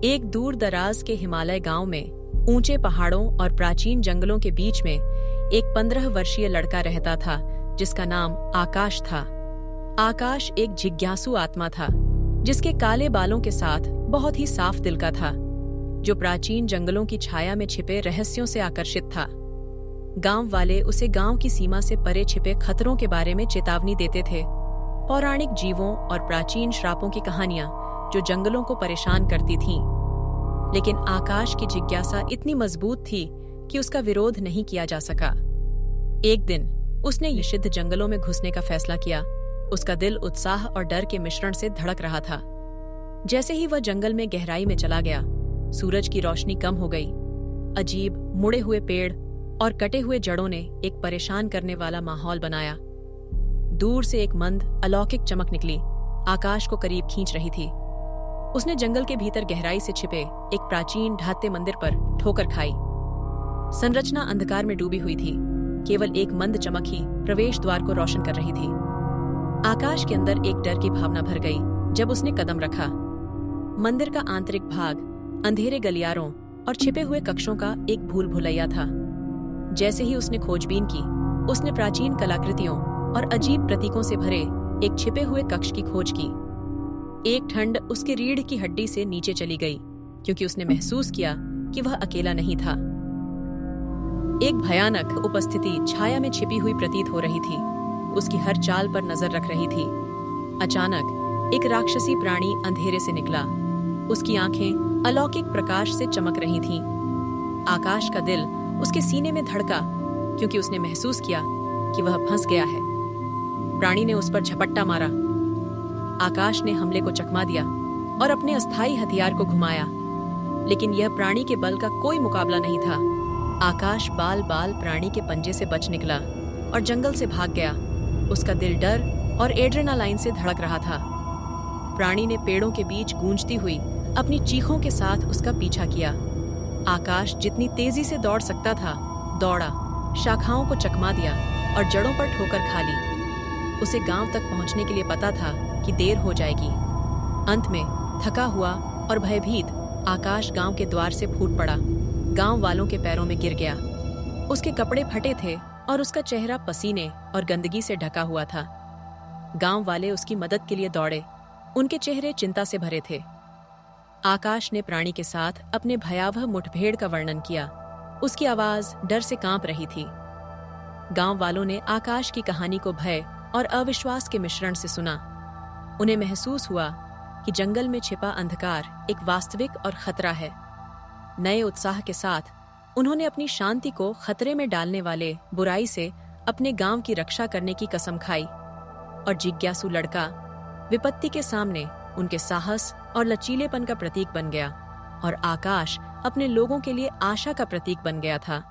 एक दूर दराज के हिमालय गांव में ऊंचे पहाड़ों और प्राचीन जंगलों के बीच में एक 15 वर्षीय लड़का रहता था जिसका नाम आकाश था। आकाश एक जिज्ञासु आत्मा था जिसके काले बालों के साथ बहुत ही साफ दिल का था, जो प्राचीन जंगलों की छाया में छिपे रहस्यों से आकर्षित था। गांव वाले उसे गांव की सीमा से परे छिपे खतरों के बारे में चेतावनी देते थे। पौराणिक जीवों और प्राचीन श्रापों की कहानियां जो जंगलों को परेशान करती थीं। लेकिन आकाश की जिज्ञासा इतनी मजबूत थी कि उसका विरोध नहीं किया जा सका। एक दिन उसने निषिद्ध जंगलों में घुसने का फैसला किया। उसका दिल उत्साह और डर के मिश्रण से धड़क रहा था। जैसे ही वह जंगल में गहराई में चला गया, सूरज की रोशनी कम हो गई। अजीब मुड़े हुए पेड़ और कटे हुए जड़ों ने एक परेशान करने वाला माहौल बनाया। दूर से एक मंद अलौकिक चमक निकली, आकाश को करीब खींच रही थी। उसने जंगल के भीतर गहराई से छिपे एक प्राचीन ढाते मंदिर पर ठोकर खाई। संरचना अंधकार में डूबी हुई थी, केवल एक मंद चमक ही प्रवेश द्वार को रोशन कर रही थी। आकाश के अंदर एक डर की भावना भर गई जब उसने कदम रखा। मंदिर का आंतरिक भाग अंधेरे गलियारों और छिपे हुए कक्षों का एक भूल भुलैया था। जैसे ही उसने खोजबीन की, उसने प्राचीन कलाकृतियों और अजीब प्रतीकों से भरे एक छिपे हुए कक्ष की खोज की। एक ठंड उसके रीढ़ की हड्डी से नीचे चली गई, क्योंकि उसने महसूस किया कि वह अकेला नहीं था। एक भयानक उपस्थिति छाया में छिपी हुई प्रतीत हो रही थी, उसकी हर चाल पर नजर रख रही थी। अचानक एक राक्षसी प्राणी अंधेरे से निकला। उसकी आंखें अलौकिक प्रकाश से चमक रही थीं। आकाश का दिल उसके सीने में धड़का, क्योंकि उसने महसूस किया कि वह फंस गया है। प्राणी ने उस पर झपट्टा मारा। आकाश ने हमले को चकमा दिया और अपने अस्थायी हथियार को घुमाया, लेकिन यह प्राणी के बल का कोई मुकाबला नहीं था। आकाश बाल बाल प्राणी के पंजे से बच निकला और जंगल से भाग गया। उसका दिल डर और एड्रेनालाइन से धड़क रहा था। प्राणी ने पेड़ों के बीच गूंजती हुई अपनी चीखों के साथ उसका पीछा किया। आकाश जितनी तेजी से दौड़ सकता था दौड़ा, शाखाओं को चकमा दिया और जड़ों पर ठोकर खा ली। उसे गांव तक पहुंचने के लिए पता था कि देर हो जाएगी। अंत में थका हुआ और भयभीत आकाश गांव के द्वार से फूट पड़ा। गांव वालों के पैरों में गिर गया। उसके कपड़े फटे थे और उसका चेहरा पसीने और गंदगी से ढका हुआ था। गांव वाले उसकी मदद के लिए दौड़े। उनके चेहरे चिंता से भरे थे। आकाश ने प्राणी के साथ अपने भयावह मुठभेड़ का वर्णन किया। उसकी आवाज डर से कांप रही थी। गांव वालों ने आकाश की कहानी को भय और अविश्वास के मिश्रण से सुना। उन्हें महसूस हुआ कि जंगल में छिपा अंधकार एक वास्तविक और खतरा है। नए उत्साह के साथ उन्होंने अपनी शांति को खतरे में डालने वाले बुराई से अपने गांव की रक्षा करने की कसम खाई। और जिज्ञासु लड़का विपत्ति के सामने उनके साहस और लचीलेपन का प्रतीक बन गया, और आकाश अपने लोगों के लिए आशा का प्रतीक बन गया था।